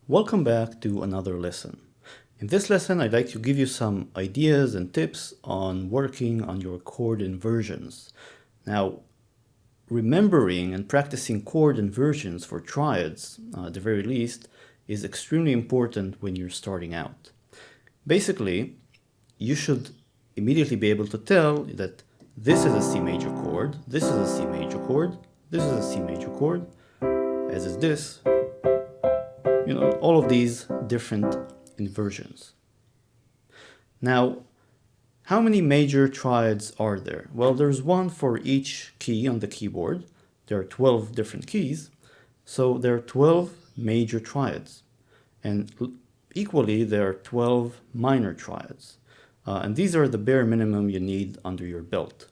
Welcome back to another lesson. In this lesson, I'd like to give you some ideas and tips on working on your chord inversions. Now, remembering and practicing chord inversions for triads, at the very least, is extremely important when you're starting out. Basically, you should immediately be able to tell that this is a C major chord, this is a C major chord, this is a C major chord, as is this. All of these different inversions. Now, how many major triads are there? Well, there's one for each key on the keyboard. There are 12 different keys, so there are 12 major triads. And equally, there are 12 minor triads. And these are the bare minimum you need under your belt.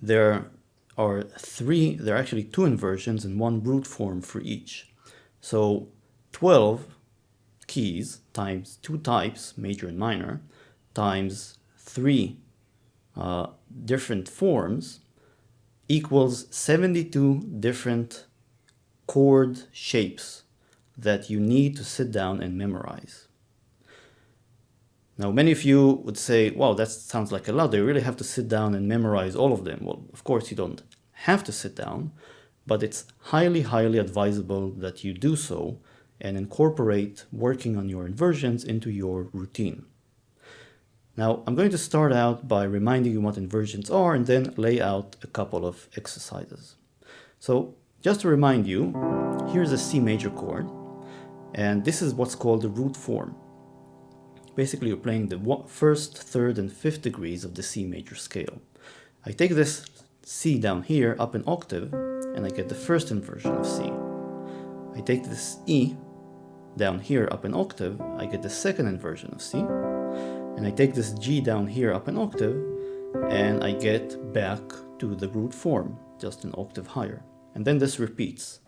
There are actually two inversions and one root form for each. So 12 keys times two types, major and minor, times three different forms equals 72 different chord shapes that you need to sit down and memorize. Now, many of you would say, wow, that sounds like a lot. You really have to sit down and memorize all of them. Well, of course, you don't have to sit down, but it's highly, highly advisable that you do so and incorporate working on your inversions into your routine. Now, I'm going to start out by reminding you what inversions are and then lay out a couple of exercises. So, just to remind you, here's a C major chord, and this is what's called the root form. Basically, you're playing the first, third, and fifth degrees of the C major scale. I take this C down here up an octave, and I get the first inversion of C. I take this E down here up an octave, I get the second inversion of C. And I take this G down here up an octave, and I get back to the root form, just an octave higher. And then this repeats.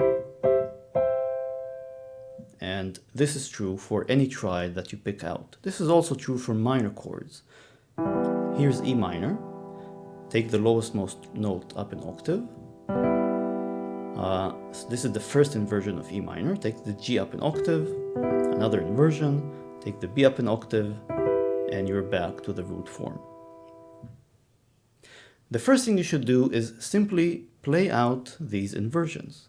And this is true for any triad that you pick out. This is also true for minor chords. Here's E minor. Take the lowest most note up an octave. So this is the first inversion of E minor. Take the G up an octave, another inversion, take the B up an octave, and you're back to the root form. The first thing you should do is simply play out these inversions.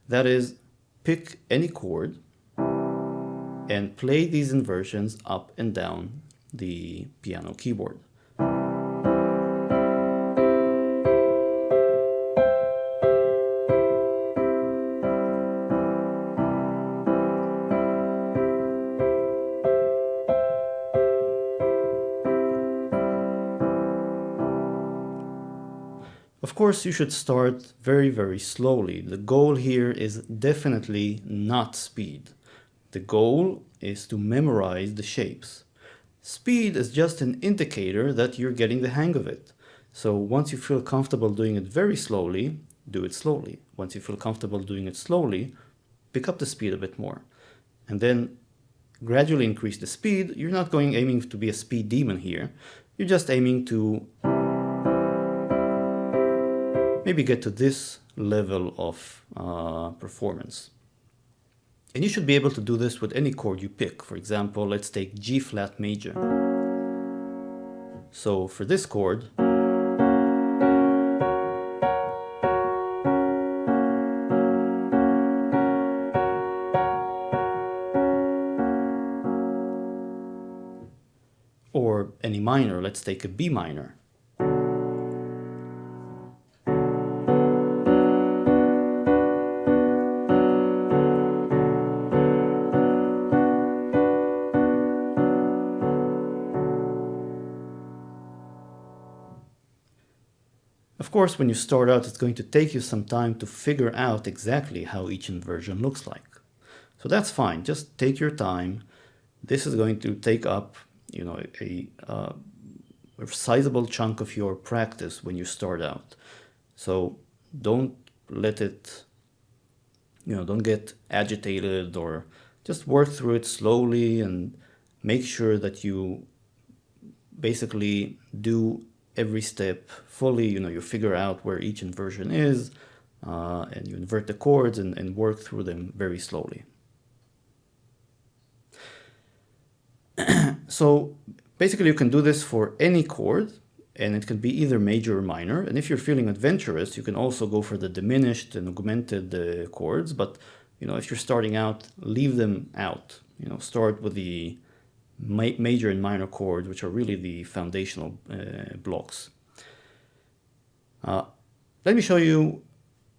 That is, pick any chord and play these inversions up and down the piano keyboard. Of course, you should start very, very slowly. The goal here is definitely not speed. The goal is to memorize the shapes. Speed is just an indicator that you're getting the hang of it. So once you feel comfortable doing it very slowly, do it slowly. Once you feel comfortable doing it slowly, pick up the speed a bit more. And then gradually increase the speed. You're not aiming to be a speed demon here. You're just aiming to maybe get to this level of performance. And you should be able to do this with any chord you pick. For example, let's take G flat major. So for this chord, or any minor, let's take a B minor. Of course, when you start out, it's going to take you some time to figure out exactly how each inversion looks like. So that's fine. Just take your time. This is going to take up, a sizable chunk of your practice when you start out. So don't let it, don't get agitated, or just work through it slowly and make sure that you basically do every step fully. You figure out where each inversion is, and you invert the chords and work through them very slowly. So basically you can do this for any chord, and it can be either major or minor. And if you're feeling adventurous, you can also go for the diminished and augmented chords. But if you're starting out, leave them out. Start with the major and minor chords, which are really the foundational blocks. Let me show you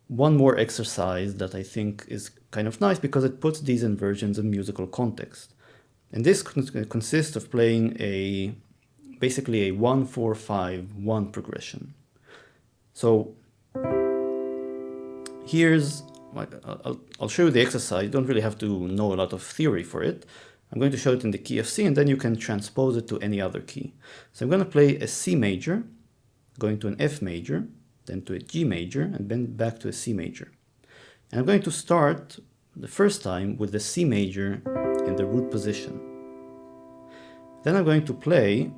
one more exercise that I think is kind of nice because it puts these inversions in musical context. And this consists of playing basically a 1-4-5-1 progression. So I'll show you the exercise. You don't really have to know a lot of theory for it. I'm going to show it in the key of C, and then you can transpose it to any other key. So I'm going to play a C major, going to an F major, then to a G major, and then back to a C major. And I'm going to start the first time with the C major in the root position. Then I'm going to play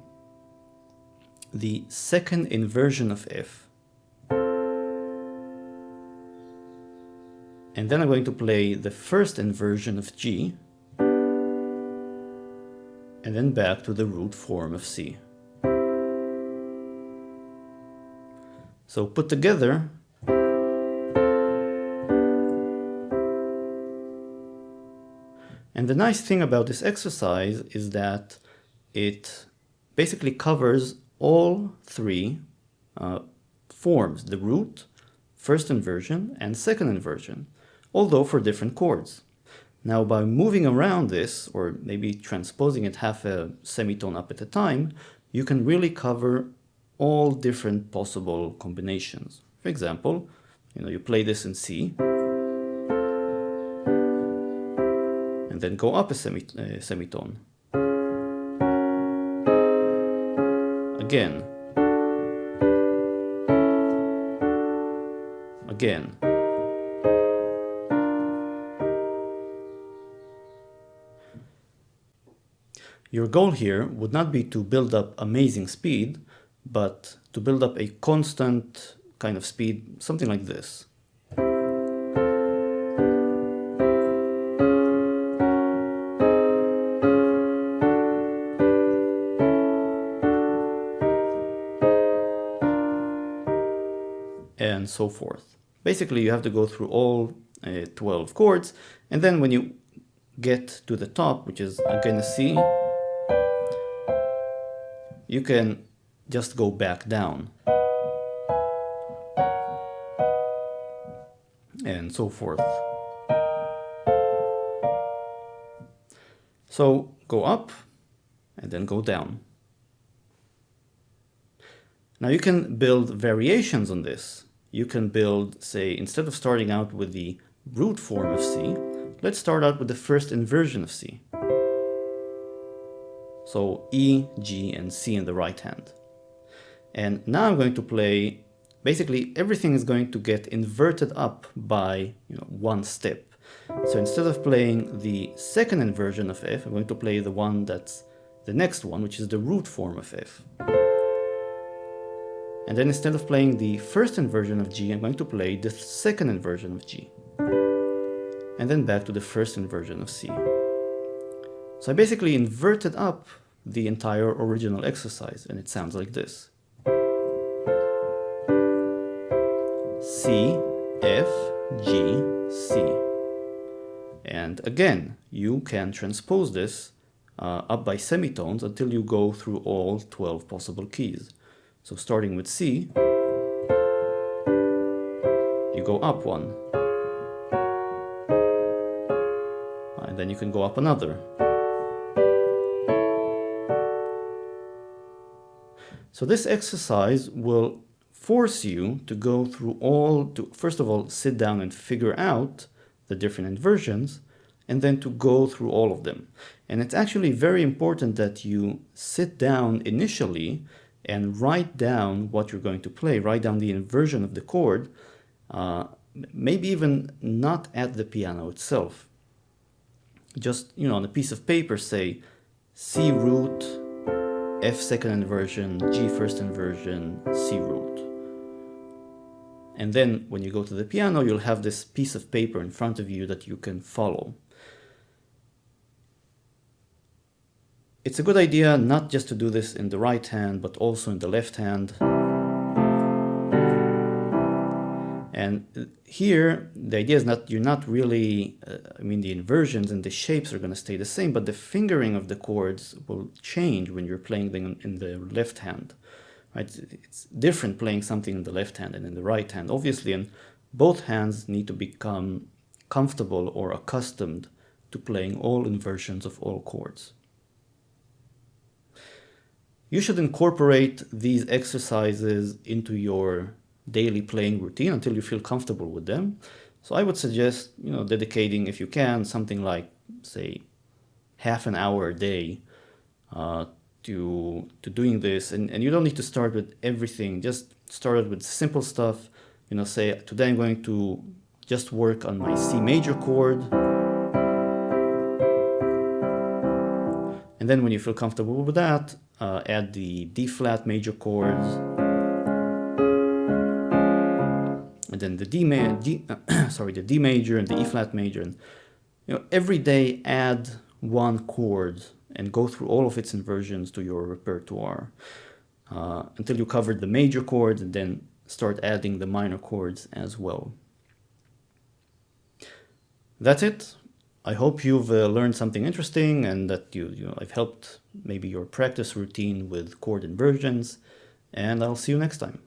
the second inversion of F. And then I'm going to play the first inversion of G, and then back to the root form of C. So put together, and the nice thing about this exercise is that it basically covers all three forms, the root, first inversion, and second inversion, although for different chords. Now, by moving around this, or maybe transposing it half a semitone up at a time, you can really cover all different possible combinations. For example, you play this in C, and then go up a semitone. Again. Again. Your goal here would not be to build up amazing speed, but to build up a constant kind of speed, something like this. And so forth. Basically, you have to go through all 12 chords, and then when you get to the top, which is again a C, you can just go back down, and so forth. So go up and then go down. Now you can build variations on this. You can build, say, instead of starting out with the root form of C, let's start out with the first inversion of C. So E, G, and C in the right hand. And now I'm going to play, basically everything is going to get inverted up by one step. So instead of playing the second inversion of F, I'm going to play the one that's the next one, which is the root form of F. And then instead of playing the first inversion of G, I'm going to play the second inversion of G. And then back to the first inversion of C. So I basically inverted up the entire original exercise, and it sounds like this. C, F, G, C. And again, you can transpose this up by semitones until you go through all 12 possible keys. So starting with C, you go up one, and then you can go up another. So this exercise will force you to go through first of all, sit down and figure out the different inversions, and then to go through all of them. And it's actually very important that you sit down initially and write down what you're going to play, write down the inversion of the chord, maybe even not at the piano itself. Just, on a piece of paper, say C root, F second inversion, G first inversion, C root. And then when you go to the piano, you'll have this piece of paper in front of you that you can follow. It's a good idea not just to do this in the right hand, but also in the left hand. And here, the idea is that you're not really, the inversions and the shapes are going to stay the same, but the fingering of the chords will change when you're playing them in the left hand. Right? It's different playing something in the left hand and in the right hand, obviously, and both hands need to become comfortable or accustomed to playing all inversions of all chords. You should incorporate these exercises into your daily playing routine until you feel comfortable with them. So I would suggest, dedicating, if you can, something like, say, half an hour a day to doing this. And you don't need to start with everything. Just start with simple stuff. Say, today I'm going to just work on my C major chord. And then when you feel comfortable with that, add the D flat major chords. And then the D major and the E flat major. And every day add one chord and go through all of its inversions to your repertoire until you covered the major chords, and then start adding the minor chords as well. That's it. I hope you've learned something interesting, and that I've helped maybe your practice routine with chord inversions, and I'll see you next time.